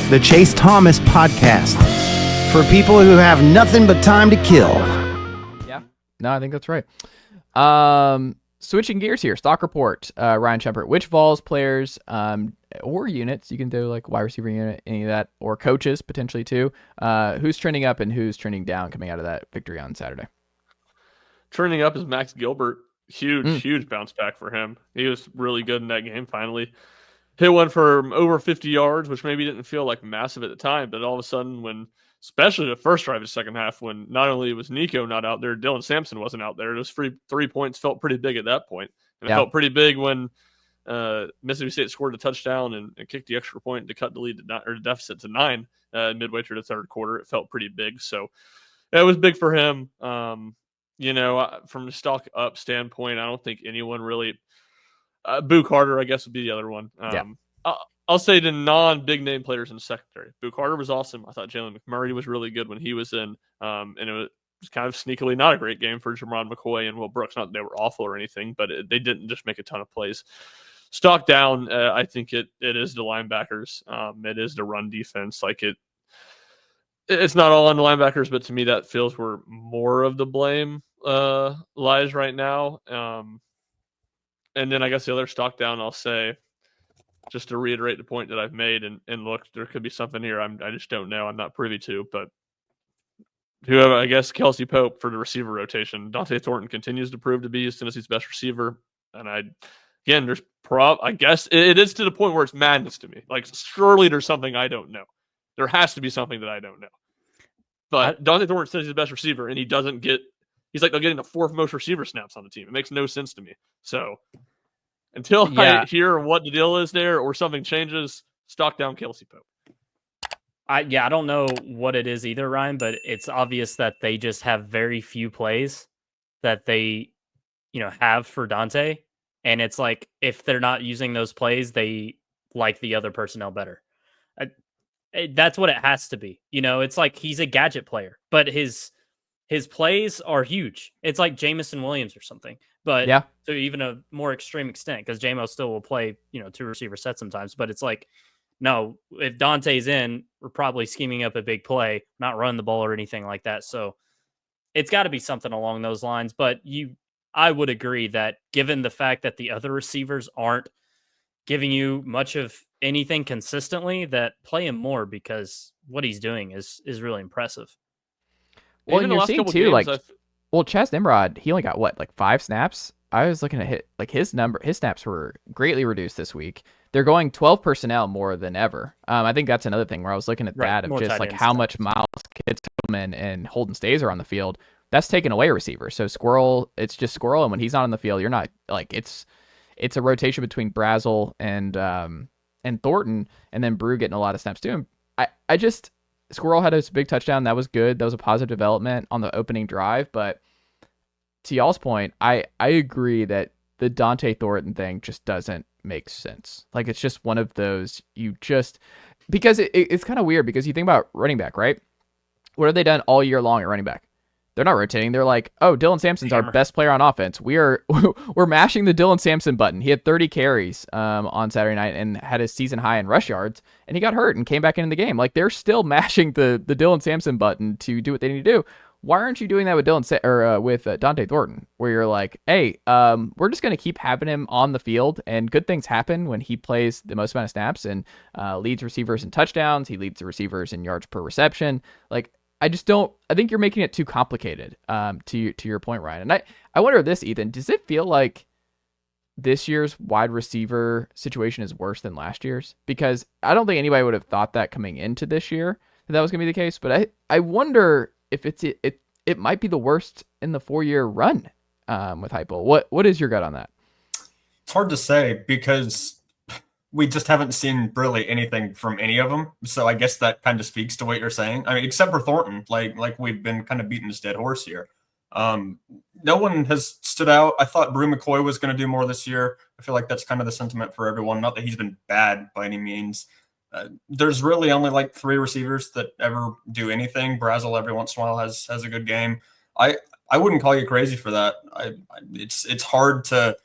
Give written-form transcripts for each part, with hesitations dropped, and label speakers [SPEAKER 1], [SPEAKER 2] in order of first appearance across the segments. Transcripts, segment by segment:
[SPEAKER 1] the Chase Thomas Podcast, for people who have nothing but time to kill.
[SPEAKER 2] Yeah, no, I think that's right. Switching gears here, stock report, Ryan Schumpert. Which Vols players or units, you can do like wide receiver unit, any of that, or coaches potentially too, who's trending up and who's trending down coming out of that victory on Saturday?
[SPEAKER 3] Trending up is Max Gilbert. Huge bounce back for him. He was really good in that game finally. Hit one for over 50 yards, which maybe didn't feel like massive at the time, but all of a sudden when, especially the first drive of the second half, when not only was Nico not out there, Dylan Sampson wasn't out there. Those 3 points felt pretty big at that point. And it felt pretty big when Mississippi State scored a touchdown and kicked the extra point to cut the lead to the deficit to 9 midway through the third quarter. It felt pretty big. So it was big for him. From the stock up standpoint, I don't think anyone really Boo Carter, I guess, would be the other one. I'll say the non-big name players in the secondary. Boo Carter was awesome. I thought Jalen McMurray was really good when he was in. And it was kind of sneakily not a great game for Jamron McCoy and Will Brooks. Not that they were awful or anything, but they didn't just make a ton of plays. Stock down, I think it is the linebackers. It is the run defense. It's not all on the linebackers, but to me that feels where more of the blame lies right now. And then I guess the other stock down, I'll say, just to reiterate the point that I've made, and look, there could be something here I just don't know. I'm not privy to, but whoever, I guess Kelsey Pope for the receiver rotation. Dante Thornton continues to prove to be Tennessee's best receiver. And I guess it is to the point where it's madness to me. Like, surely there's something I don't know. There has to be something that I don't know. But Dante Thornton's Tennessee's best receiver, and he's like getting the fourth most receiver snaps on the team. It makes no sense to me. So until I hear what the deal is there or something changes, stock down Kelsey Pope.
[SPEAKER 4] I don't know what it is either, Ryan, but it's obvious that they just have very few plays that they, have for Dante. And it's like, if they're not using those plays, they like the other personnel better. That's what it has to be. It's like he's a gadget player, but his plays are huge. It's like Jamison Williams or something, but to even a more extreme extent, because JMO still will play, 2 receiver sets sometimes, but it's like, no, if Dante's in, we're probably scheming up a big play, not running the ball or anything like that. So it's got to be something along those lines. But I would agree that given the fact that the other receivers aren't giving you much of anything consistently, that play him more, because what he's doing is really impressive.
[SPEAKER 2] Well, and you're seeing too, Chaz Nimrod, he only got 5 snaps. I was looking at his snaps were greatly reduced this week. They're going 12 personnel more than ever. I think that's another thing where I was looking at that of just how much Miles Kittleman and Holden Stays are on the field. That's taken away a receiver. So Squirrel, it's just Squirrel, and when he's not on the field, you're not it's a rotation between Brazel and Thornton, and then Brew getting a lot of snaps too. Squirrel had a big touchdown. That was good. That was a positive development on the opening drive. But to y'all's point, I agree that the Dante Thornton thing just doesn't make sense. It's just one of those, because it's kind of weird, because you think about running back, right? What have they done all year long at running back? They're not rotating. They're like, oh, Dylan Sampson's our best player on offense. We're mashing the Dylan Sampson button. He had 30 carries on Saturday night and had his season high in rush yards, and he got hurt and came back into the game. They're still mashing the Dylan Sampson button to do what they need to do. Why aren't you doing that with with Dante Thornton, where you're like, hey, we're just going to keep having him on the field, and good things happen when he plays the most amount of snaps and leads receivers in touchdowns. He leads the receivers in yards per reception. I think you're making it too complicated, to your point, Ryan. And I wonder this, Ethan, does it feel like this year's wide receiver situation is worse than last year's? Because I don't think anybody would have thought that coming into this year that was going to be the case. But I wonder if it might be the worst in the 4-year run with Heupel. What is your gut on that?
[SPEAKER 5] It's hard to say, because we just haven't seen really anything from any of them. So I guess that kind of speaks to what you're saying. I mean, except for Thornton, like we've been kind of beating this dead horse here. No one has stood out. I thought Brew McCoy was going to do more this year. I feel like that's kind of the sentiment for everyone. Not that he's been bad by any means. There's really only 3 receivers that ever do anything. Brazel every once in a while has a good game. I wouldn't call you crazy for that. It's hard to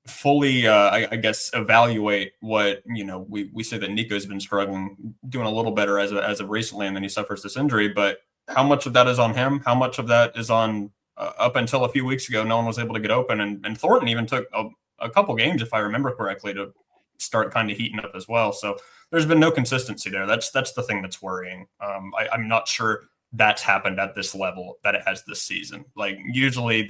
[SPEAKER 5] fully, I guess, evaluate what, we say that Nico's been struggling, doing a little better as of recently, and then he suffers this injury. But how much of that is on him? How much of that is on up until a few weeks ago, no one was able to get open, and Thornton even took a couple games, if I remember correctly, to start kind of heating up as well. So there's been no consistency there. That's the thing that's worrying. I'm not sure that's happened at this level that it has this season. Like usually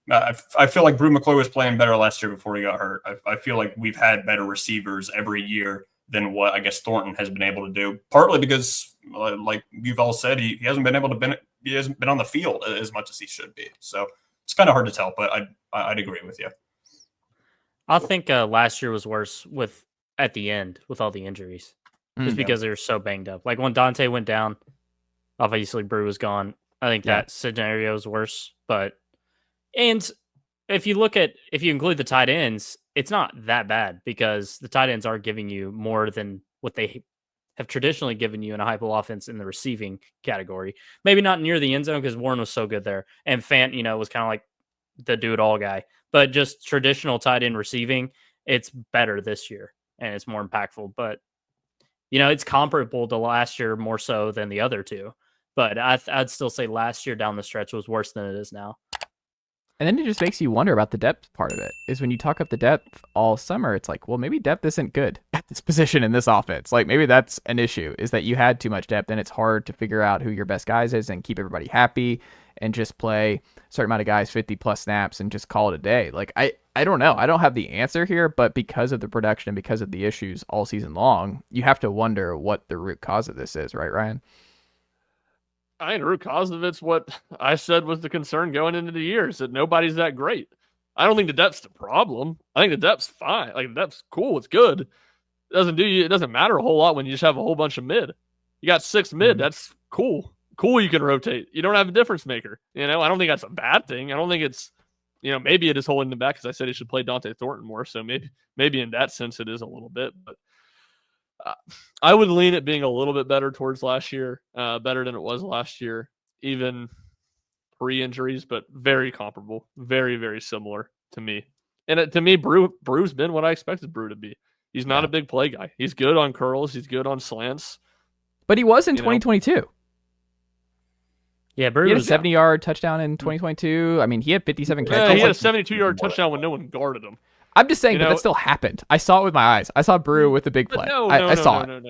[SPEAKER 5] I feel like Brew McCloy was playing better last year before he got hurt. I feel like we've had better receivers every year than what I guess Thornton has been able to do. Partly because, like you've all said, he hasn't been able to he hasn't been on the field as much as he should be. So it's kind of hard to tell, but I'd agree with you.
[SPEAKER 4] I think last year was worse at the end with all the injuries, just because they were so banged up. Like when Dante went down, obviously Brew was gone. I think that scenario is worse, and if you include the tight ends, it's not that bad because the tight ends are giving you more than what they have traditionally given you in a hypo offense in the receiving category. Maybe not near the end zone because Warren was so good there. And Fant, was kind of like the do-it-all guy. But just traditional tight end receiving, it's better this year and it's more impactful. But, it's comparable to last year more so than the other two. But I'd still say last year down the stretch was worse than it is now.
[SPEAKER 2] And then it just makes you wonder about the depth part of it. Is when you talk up the depth all summer, it's like, well, maybe depth isn't good at this position in this offense. Like maybe that's an issue, is that you had too much depth and it's hard to figure out who your best guys is and keep everybody happy and just play a certain amount of guys 50 plus snaps and just call it a day. Like I don't know. I don't have the answer here, but because of the production and because of the issues all season long, you have to wonder what the root cause of this is, right, Ryan?
[SPEAKER 3] I think the root cause of it's what I said was the concern going into the year, is that nobody's that great. I don't think the depth's the problem. I think the depth's fine. Like the depth's cool. It's good. It doesn't matter a whole lot when you just have a whole bunch of mid. You got 6 mid. That's cool. Cool. You can rotate. You don't have a difference maker. I don't think that's a bad thing. I don't think it's, maybe it is holding them back because I said he should play Dante Thornton more. So maybe in that sense it is a little bit, but I would lean at being a little bit better towards last year, better than it was last year, even pre-injuries, but very comparable, very, very similar to me. And to me, Brew's been what I expected Brew to be. He's not a big play guy. He's good on curls. He's good on slants.
[SPEAKER 2] But he was in 2022.
[SPEAKER 4] Yeah, Brew
[SPEAKER 2] he had a 70-yard touchdown in 2022. I mean, he had 57 catches.
[SPEAKER 3] He had a 72-yard touchdown when no one guarded him.
[SPEAKER 2] I'm just saying, but that still happened. I saw it with my eyes. I saw Brew with the big play. I saw it.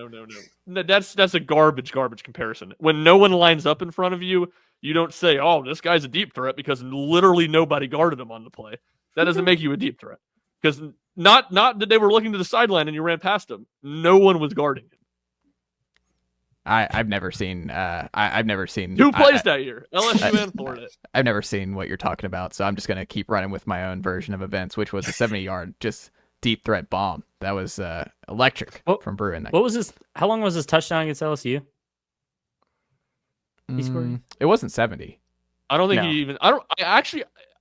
[SPEAKER 3] No. That's a garbage comparison. When no one lines up in front of you, you don't say, "Oh, this guy's a deep threat," because literally nobody guarded him on the play. That doesn't make you a deep threat. Because not that they were looking to the sideline and you ran past him. No one was guarding him.
[SPEAKER 2] I've never seen. I've never seen
[SPEAKER 3] 2 plays that year. LSU and Florida.
[SPEAKER 2] I've never seen what you're talking about, so I'm just gonna keep running with my own version of events, which was a 70-yard just deep threat bomb. That was electric from Brew in that.
[SPEAKER 4] What was his? How long was his touchdown against LSU? He scored.
[SPEAKER 2] It wasn't 70.
[SPEAKER 3] I don't think he even.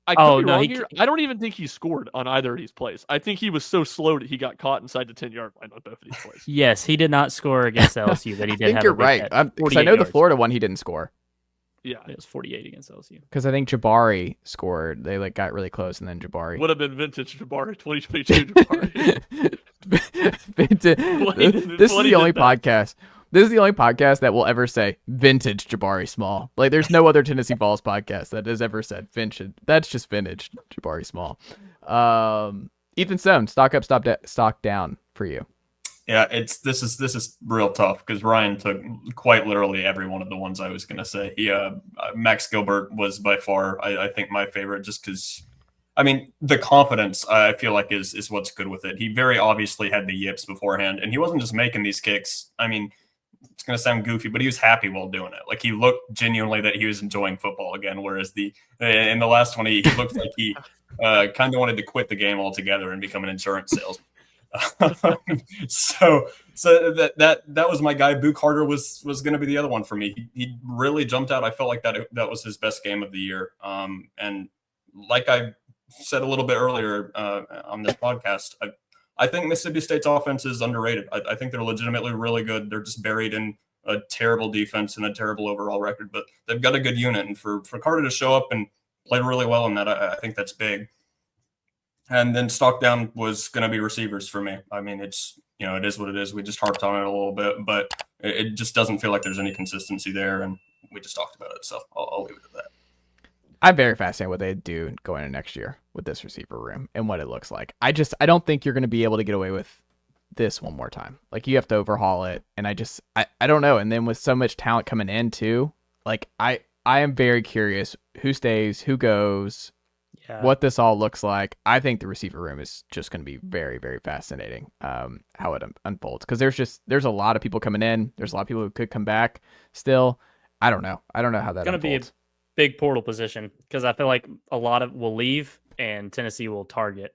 [SPEAKER 3] I could be wrong here. I don't even think he scored on either of these plays. I think he was so slow that he got caught inside the 10-yard line on both of these plays.
[SPEAKER 4] Yes, he did not score against LSU. That he did.
[SPEAKER 2] I think you're right. Because I know the Florida one he didn't score.
[SPEAKER 3] Yeah,
[SPEAKER 4] it was 48 against LSU.
[SPEAKER 2] Because I think Jabari scored. They got really close, and then Jabari
[SPEAKER 3] would have been vintage Jabari 2022. Jabari.
[SPEAKER 2] This is the only podcast. This is the only podcast that will ever say vintage Jabari Small. Like, there's no other Tennessee Vols podcast that has ever said vintage. That's just vintage Jabari Small. Ethan Stone, stock up, stock down for you.
[SPEAKER 5] Yeah, this is real tough because Ryan took quite literally every one of the ones I was going to say. Max Gilbert was by far, I think, my favorite, just because, the confidence I feel like is what's good with it. He very obviously had the yips beforehand, and he wasn't just making these kicks. It's going to sound goofy, but he was happy while doing it. Like, he looked genuinely that he was enjoying football again, whereas in the last one, he looked like he kind of wanted to quit the game altogether and become an insurance salesman. So that was my guy. Boo Carter was going to be the other one for me. He really jumped out. I felt like that was his best game of the year. And like I said a little bit earlier on this podcast, I think Mississippi State's offense is underrated. I think they're legitimately really good. They're just buried in a terrible defense and a terrible overall record, but they've got a good unit. And for Carter to show up and play really well in that, I think that's big. And then Stockdown was going to be receivers for me. I mean, it's, it is what it is. We just harped on it a little bit, but it just doesn't feel like there's any consistency there. And we just talked about it. So I'll leave it at that.
[SPEAKER 2] I'm very fascinated what they do going into next year with this receiver room and what it looks like. I don't think you're going to be able to get away with this one more time. Like, you have to overhaul it. And I don't know. And then with so much talent coming in too, like I am very curious who stays, who goes, what this all looks like. I think the receiver room is just going to be very, very fascinating, how it unfolds. Because there's a lot of people coming in. There's a lot of people who could come back still. I don't know how that unfolds.
[SPEAKER 4] Be a big portal position, because I feel like a lot of will leave and Tennessee will target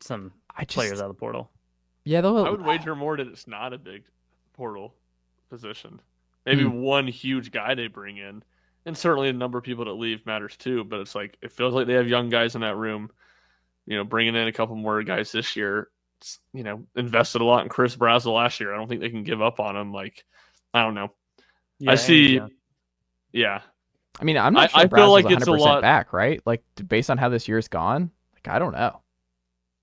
[SPEAKER 4] some players out of the portal.
[SPEAKER 2] Yeah,
[SPEAKER 3] I would wager more that it's not a big portal position. Maybe one huge guy they bring in. And certainly the number of people that leave matters too, but it's like, it feels like they have young guys in that room, bringing in a couple more guys this year, invested a lot in Chris Brazel last year. I don't think they can give up on him. Like, I don't know.
[SPEAKER 2] Yeah,
[SPEAKER 3] I see. Yeah.
[SPEAKER 2] I mean, I'm not sure
[SPEAKER 3] I feel like
[SPEAKER 2] 100%
[SPEAKER 3] it's a lot
[SPEAKER 2] back, right? Like, based on how this year's gone, like, I don't know.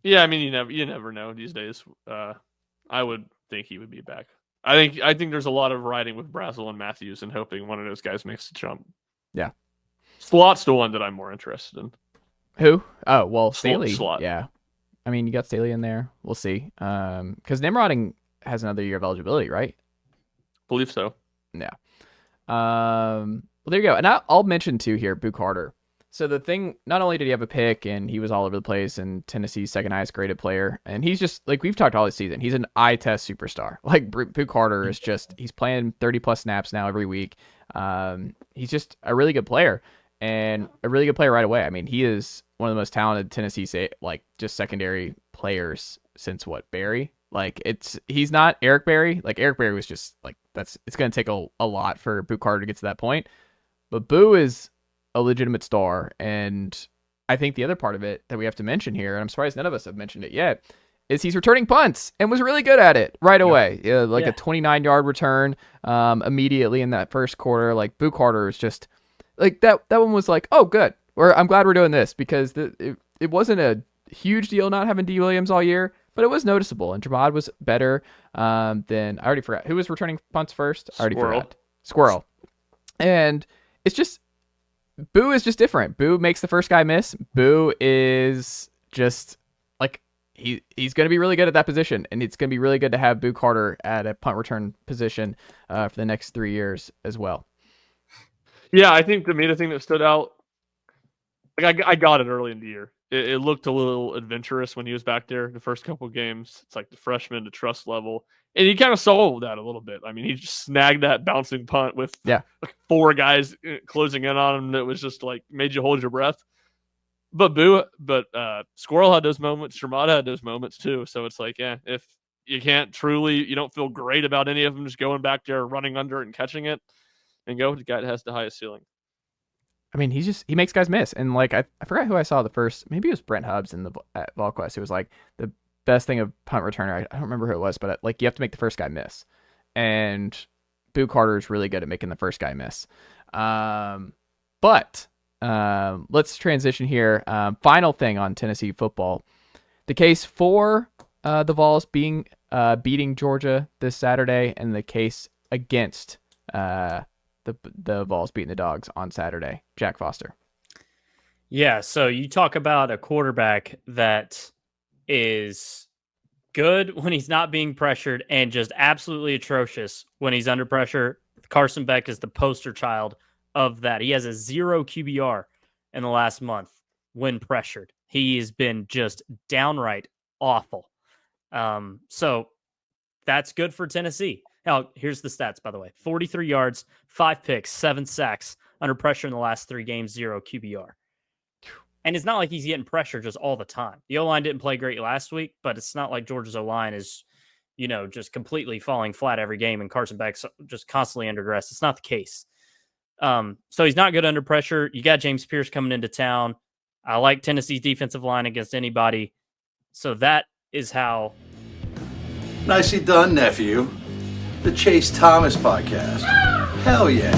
[SPEAKER 3] Yeah. I mean, you never know these days. I would think he would be back. I think there's a lot of riding with Brazel and Matthews and hoping one of those guys makes the jump.
[SPEAKER 2] Yeah.
[SPEAKER 3] Slot's the one that I'm more interested in.
[SPEAKER 2] Who? Oh, well, Staley.
[SPEAKER 3] Slot.
[SPEAKER 2] Yeah. I mean, you got Staley in there. We'll see. Because Nimrod has another year of eligibility, right?
[SPEAKER 3] Believe so.
[SPEAKER 2] Yeah. Well, there you go. And I'll mention too here, Boo Carter. So the thing, not only did he have a pick and he was all over the place and Tennessee's second highest graded player, and he's just, like, we've talked all this season, he's an eye test superstar. Like, Boo Carter is just, he's playing 30 plus snaps now every week. He's just a really good player and a really good player right away. I mean, he is one of the most talented Tennessee, just secondary players since Barry? Like, he's not Eric Berry. Like, Eric Berry was just like, it's going to take a lot for Boo Carter to get to that point. But Boo is a legitimate star, and I think the other part of it that we have to mention here, and I'm surprised none of us have mentioned it yet, is he's returning punts and was really good at it right away. A 29-yard return immediately in that first quarter. Like, Boo Carter is just like that one was like, oh, good. Or I'm glad we're doing this, because it wasn't a huge deal not having D. Williams all year, but it was noticeable, and Jamad was better than, I already forgot who was returning punts first. I already forgot. Squirrel. And it's just, Boo is just different. Boo makes the first guy miss. Boo is just like, he's going to be really good at that position, and it's going to be really good to have Boo Carter at a punt return position for the next 3 years as well.
[SPEAKER 3] Yeah, I think to me the thing that stood out, like, I got it early in the year. It looked a little adventurous when he was back there the first couple of games. It's like the freshman to trust level. And he kind of solved that a little bit. I mean, he just snagged that bouncing punt with like 4 guys closing in on him. That was just like made you hold your breath. But Squirrel had those moments. Shermata had those moments too. So it's like, yeah, if you you don't feel great about any of them, just going back there, running under it and catching it, and go with the guy that has the highest ceiling.
[SPEAKER 2] I mean, he makes guys miss. And like, I forgot who I saw the first, maybe it was Brent Hubbs at VolQuest. It was like the best thing of punt returner. I don't remember who it was, but like, you have to make the first guy miss. And Boo Carter is really good at making the first guy miss. But let's transition here. Final thing on Tennessee football. The case for the Vols beating Georgia this Saturday, and the case against the Vols beating the Dogs on Saturday. Jack Foster.
[SPEAKER 4] Yeah, so you talk about a quarterback that is good when he's not being pressured and just absolutely atrocious when he's under pressure. Carson Beck is the poster child of that. He has a 0 QBR in the last month when pressured. He has been just downright awful. So that's good for Tennessee. Now, here's the stats, by the way. 43 yards, 5 picks, 7 sacks, under pressure in the last 3 games, 0 QBR. And it's not like he's getting pressure just all the time. The O-line didn't play great last week, but it's not like Georgia's O-line is, just completely falling flat every game and Carson Beck's just constantly under duress. It's not the case. So he's not good under pressure. You got James Pierce coming into town. I like Tennessee's defensive line against anybody. So that is how.
[SPEAKER 6] Nicely done, nephew. The Chase Thomas podcast. Hell yeah.